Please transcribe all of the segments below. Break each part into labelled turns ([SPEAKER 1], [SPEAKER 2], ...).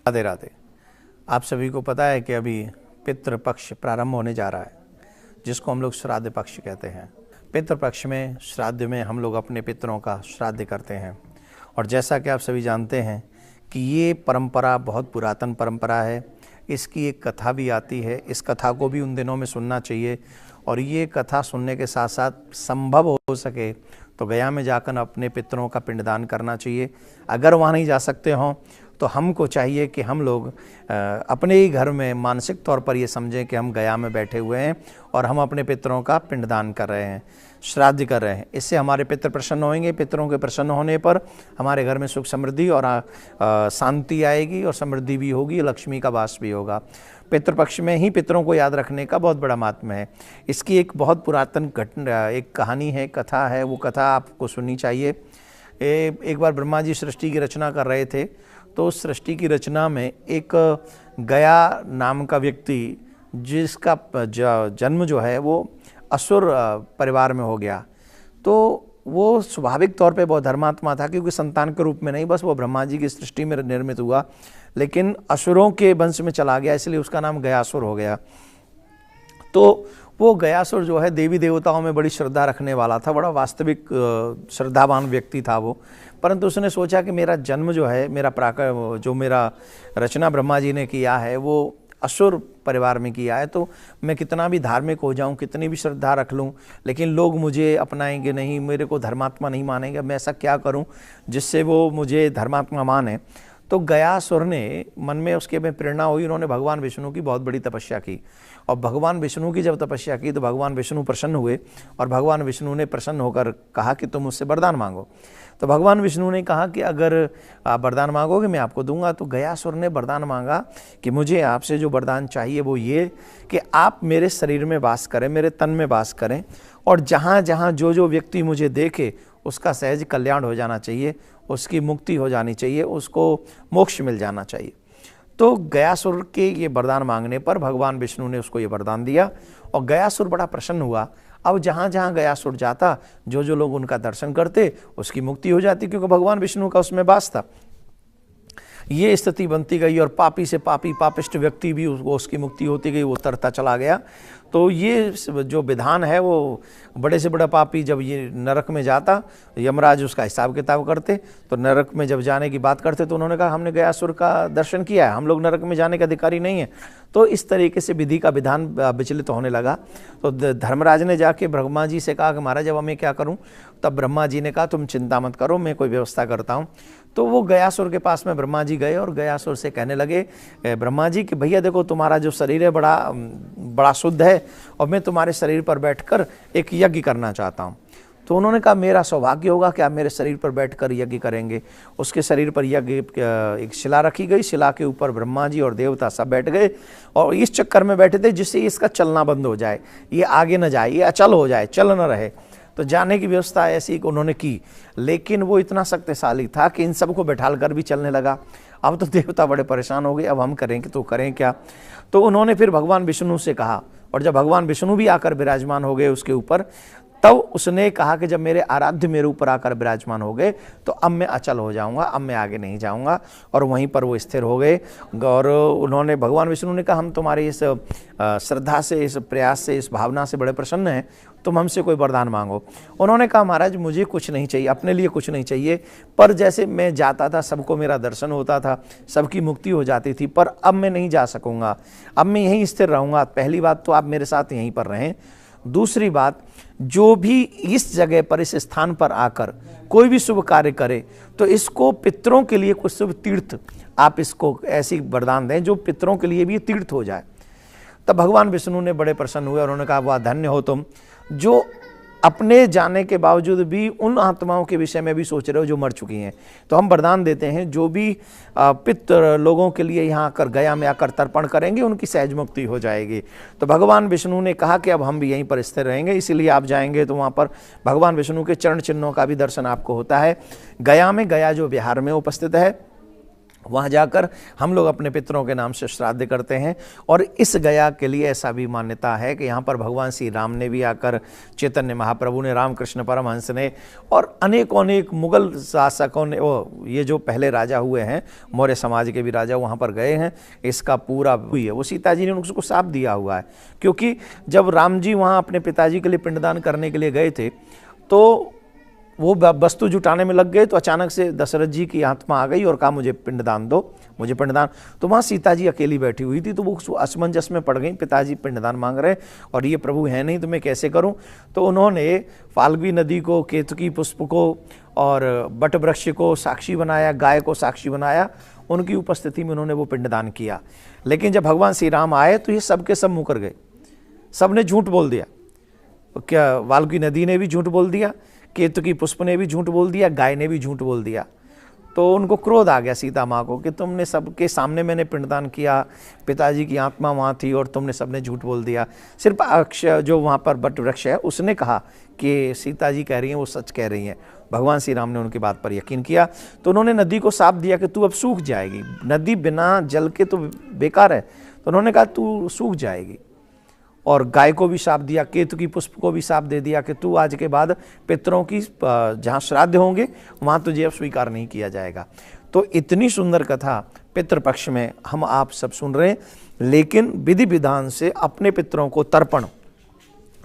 [SPEAKER 1] राधे राधे। आप सभी को पता है कि अभी पितृपक्ष प्रारंभ होने जा रहा है, जिसको हम लोग श्राद्ध पक्ष कहते हैं। पितृपक्ष में, श्राद्ध में हम लोग अपने पितरों का श्राद्ध करते हैं। और जैसा कि आप सभी जानते हैं कि ये परंपरा बहुत पुरातन परंपरा है। इसकी एक कथा भी आती है, इस कथा को भी उन दिनों में सुनना चाहिए। और ये कथा सुनने के साथ साथ संभव हो सके तो गया में जाकर अपने पितरों का पिंडदान करना चाहिए। अगर वहाँ नहीं जा सकते हों तो हमको चाहिए कि हम लोग अपने ही घर में मानसिक तौर पर ये समझें कि हम गया में बैठे हुए हैं और हम अपने पितरों का पिंडदान कर रहे हैं, श्राद्ध कर रहे हैं। इससे हमारे पितर प्रसन्न होंगे। पितरों के प्रसन्न होने पर हमारे घर में सुख समृद्धि और शांति आएगी और समृद्धि भी होगी, लक्ष्मी का वास भी होगा। पितृपक्ष में ही पितरों को याद रखने का बहुत बड़ा महात्म्य है। इसकी एक बहुत पुरातन एक कहानी है, कथा है। वो कथा आपको सुननी चाहिए। एक बार ब्रह्मा जी सृष्टि की रचना कर रहे थे, तो उस सृष्टि की रचना में एक गया नाम का व्यक्ति, जिसका जन्म जो है वो असुर परिवार में हो गया। तो वो स्वाभाविक तौर पे बहुत धर्मात्मा था, क्योंकि संतान के रूप में नहीं, बस वो ब्रह्मा जी की सृष्टि में निर्मित हुआ, लेकिन असुरों के वंश में चला गया, इसलिए उसका नाम गयासुर हो गया। तो वो गयासुर जो है देवी देवताओं में बड़ी श्रद्धा रखने वाला था, बड़ा वास्तविक श्रद्धावान व्यक्ति था वो। परंतु उसने सोचा कि मेरा जन्म जो है, मेरा रचना ब्रह्मा जी ने किया है वो असुर परिवार में किया है, तो मैं कितना भी धार्मिक हो जाऊं, कितनी भी श्रद्धा रख लूं, लेकिन लोग मुझे अपनाएंगे नहीं, मेरे को धर्मात्मा नहीं मानेंगे। मैं ऐसा क्या करूं जिससे वो मुझे धर्मात्मा माने। तो गयासुर ने मन में उसके में प्रेरणा हुई, उन्होंने भगवान विष्णु की बहुत बड़ी तपस्या की। और भगवान विष्णु की जब तपस्या की तो भगवान विष्णु प्रसन्न हुए, और भगवान विष्णु ने प्रसन्न होकर कहा कि तुम मुझसे वरदान मांगो। तो भगवान विष्णु ने कहा कि अगर आप वरदान मांगोगे मैं आपको दूंगा। तो गयासुर ने वरदान मांगा कि मुझे आपसे जो वरदान चाहिए वो ये कि आप मेरे शरीर में वास करें, मेरे तन में वास करें, और जहाँ जहाँ जो व्यक्ति मुझे देखे उसका सहज कल्याण हो जाना चाहिए, उसकी मुक्ति हो जानी चाहिए, उसको मोक्ष मिल जाना चाहिए। तो गयासुर के ये वरदान मांगने पर भगवान विष्णु ने उसको ये वरदान दिया, और गयासुर बड़ा प्रसन्न हुआ। अब जहाँ जहाँ गयासुर जाता, जो लोग उनका दर्शन करते, उसकी मुक्ति हो जाती, क्योंकि भगवान विष्णु का उसमें वास था। ये स्थिति बनती गई, और पापी से पापी पापिष्ट व्यक्ति भी उसकी मुक्ति होती गई, वो तरता चला गया। तो ये जो विधान है, वो बड़े से बड़ा पापी जब ये नरक में जाता, यमराज उसका हिसाब किताब करते। तो नरक में जब जाने की बात करते तो उन्होंने कहा हमने गयासुर का दर्शन किया है, हम लोग नरक में जाने का अधिकारी नहीं है। तो इस तरीके से विधि का विधान विचलित होने लगा। तो धर्मराज ने जाके ब्रह्मा जी से कहा कि महाराज अब मैं क्या करूं। तब ब्रह्मा जी ने कहा तुम चिंता मत करो, मैं कोई व्यवस्था करता हूं। तो वो गयासुर के पास में ब्रह्मा जी गए और गयासुर से कहने लगे ब्रह्मा जी कि भैया देखो, तुम्हारा जो शरीर है बड़ा शुद्ध है, और मैं तुम्हारे शरीर पर बैठकर एक यज्ञ करना चाहता हूँ। तो उन्होंने कहा मेरा सौभाग्य होगा कि आप मेरे शरीर पर बैठकर यज्ञ करेंगे। उसके शरीर पर यज्ञ एक शिला रखी गई, शिला के ऊपर ब्रह्मा जी और देवता सब बैठ गए, और इस चक्कर में बैठे थे जिससे इसका चलना बंद हो जाए, ये आगे न जाए, ये अचल हो जाए, चल न रहे। तो जाने की व्यवस्था ऐसी उन्होंने की, लेकिन वो इतना शक्तिशाली था कि इन सबको बैठाल कर भी चलने लगा। अब तो देवता बड़े परेशान हो गए, अब हम करेंगे तो करें क्या। तो उन्होंने फिर भगवान विष्णु से कहा, और जब भगवान विष्णु भी आकर विराजमान हो गए उसके ऊपर, तब उसने कहा कि जब मेरे आराध्य मेरे ऊपर आकर विराजमान हो गए तो अब मैं अचल हो जाऊंगा, अब मैं आगे नहीं जाऊंगा। और वहीं पर वो स्थिर हो गए। और उन्होंने भगवान विष्णु ने कहा हम तुम्हारी इस श्रद्धा से, इस प्रयास से, इस भावना से बड़े प्रसन्न हैं, तुम हमसे कोई वरदान मांगो। उन्होंने कहा महाराज मुझे कुछ नहीं चाहिए, अपने लिए कुछ नहीं चाहिए, पर जैसे मैं जाता था सबको मेरा दर्शन होता था, सबकी मुक्ति हो जाती थी, पर अब मैं नहीं जा सकूंगा, अब मैं यहीं स्थिर रहूंगा। पहली बात तो आप मेरे साथ यहीं पर रहें। दूसरी बात, जो भी इस जगह पर, इस स्थान पर आकर कोई भी शुभ कार्य करे तो इसको पितरों के लिए कुछ शुभ तीर्थ आप इसको ऐसी वरदान दें जो पितरों के लिए भी तीर्थ हो जाए। तब भगवान विष्णु ने बड़े प्रसन्न हुए और उन्होंने कहा वाह धन्य हो तुम, जो अपने जाने के बावजूद भी उन आत्माओं के विषय में भी सोच रहे हो जो मर चुकी हैं। तो हम वरदान देते हैं जो भी पितृ लोगों के लिए यहाँ आकर गया में आकर तर्पण करेंगे उनकी सहज मुक्ति हो जाएगी। तो भगवान विष्णु ने कहा कि अब हम भी यहीं पर स्थिर रहेंगे, इसीलिए आप जाएंगे तो वहाँ पर भगवान विष्णु के चरण चिन्हों का भी दर्शन आपको होता है। गया में, गया जो बिहार में उपस्थित है, वहाँ जाकर हम लोग अपने पितरों के नाम से श्राद्ध करते हैं। और इस गया के लिए ऐसा भी मान्यता है कि यहाँ पर भगवान श्री राम ने भी आकर, चैतन्य महाप्रभु ने, रामकृष्ण परमहंस ने और अनेक मुगल शासकों ने, ये जो पहले राजा हुए हैं मौर्य समाज के भी राजा वहाँ पर गए हैं। इसका पूरा हुई है, वो सीता जी ने उसको साथ दिया हुआ है, क्योंकि जब राम जी वहाँ अपने पिताजी के लिए पिंडदान करने के लिए गए थे तो वो वस्तु जुटाने में लग गए, तो अचानक से दशरथ जी की आत्मा आ गई और कहा मुझे पिंडदान दो, मुझे पिंडदान। तो वहाँ सीता जी अकेली बैठी हुई थी, तो वो असमंजस में पड़ गई, पिताजी पिंडदान मांग रहे और ये प्रभु है नहीं, तो मैं कैसे करूँ। तो उन्होंने फाल्गुनी नदी को, केतकी पुष्प को और बट वृक्ष को साक्षी बनाया, गाय को साक्षी बनाया, उनकी उपस्थिति में उन्होंने वो पिंडदान किया। लेकिन जब भगवान श्री राम आए तो ये सब के सब मुकर गए, सब ने झूठ बोल दिया। क्या फाल्गुनी नदी ने भी झूठ बोल दिया, केतकी पुष्प ने भी झूठ बोल दिया, गाय ने भी झूठ बोल दिया। तो उनको क्रोध आ गया सीता माँ को कि तुमने सबके सामने मैंने पिंडदान किया, पिताजी की आत्मा वहाँ थी और तुमने सबने झूठ बोल दिया। सिर्फ अक्षय जो वहाँ पर बट वृक्ष है उसने कहा कि सीता जी कह रही हैं वो सच कह रही हैं। भगवान श्री राम ने उनकी बात पर यकीन किया, तो उन्होंने नदी को साफ दिया कि तू अब सूख जाएगी, नदी बिना जल के तो बेकार है, तो उन्होंने कहा तू सूख जाएगी। और गाय को भी शाप दिया, केतकी पुष्प को भी शाप दे दिया कि तू आज के बाद पितरों की जहाँ श्राद्ध होंगे वहाँ तुझे अब स्वीकार नहीं किया जाएगा। तो इतनी सुंदर कथा पितृपक्ष में हम आप सब सुन रहे हैं, लेकिन विधि विधान से अपने पितरों को तर्पण,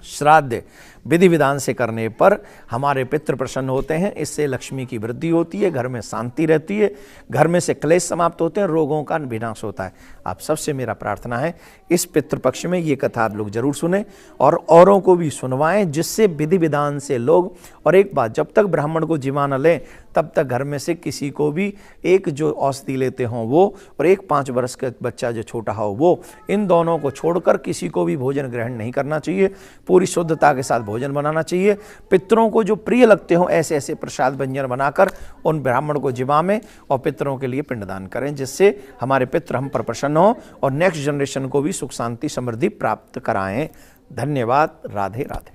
[SPEAKER 1] श्राद्ध विधि विधान से करने पर हमारे पितृ प्रसन्न होते हैं, इससे लक्ष्मी की वृद्धि होती है, घर में शांति रहती है, घर में से क्लेश समाप्त होते हैं, रोगों का विनाश होता है। आप सबसे मेरा प्रार्थना है इस पितृपक्ष में ये कथा आप लोग जरूर सुने और औरों को भी सुनवाएं, जिससे विधि विधान से लोग, और एक बात, जब तक ब्राह्मण को जिमा न लें तब तक घर में से किसी को भी एक जो औषधि लेते हों वो और एक 5 वर्ष का बच्चा जो छोटा हो वो, इन दोनों को छोड़कर किसी को भी भोजन ग्रहण नहीं करना चाहिए। पूरी शुद्धता के साथ भोजन बनाना चाहिए। पितरों को जो प्रिय लगते हों ऐसे ऐसे प्रसाद व्यंजन बनाकर उन ब्राह्मण को जिमामें और पितरों के लिए पिंडदान करें, जिससे हमारे पितृ हम पर प्रसन्न हों और नेक्स्ट जनरेशन को भी सुख शांति समृद्धि प्राप्त कराएं। धन्यवाद। राधे राधे।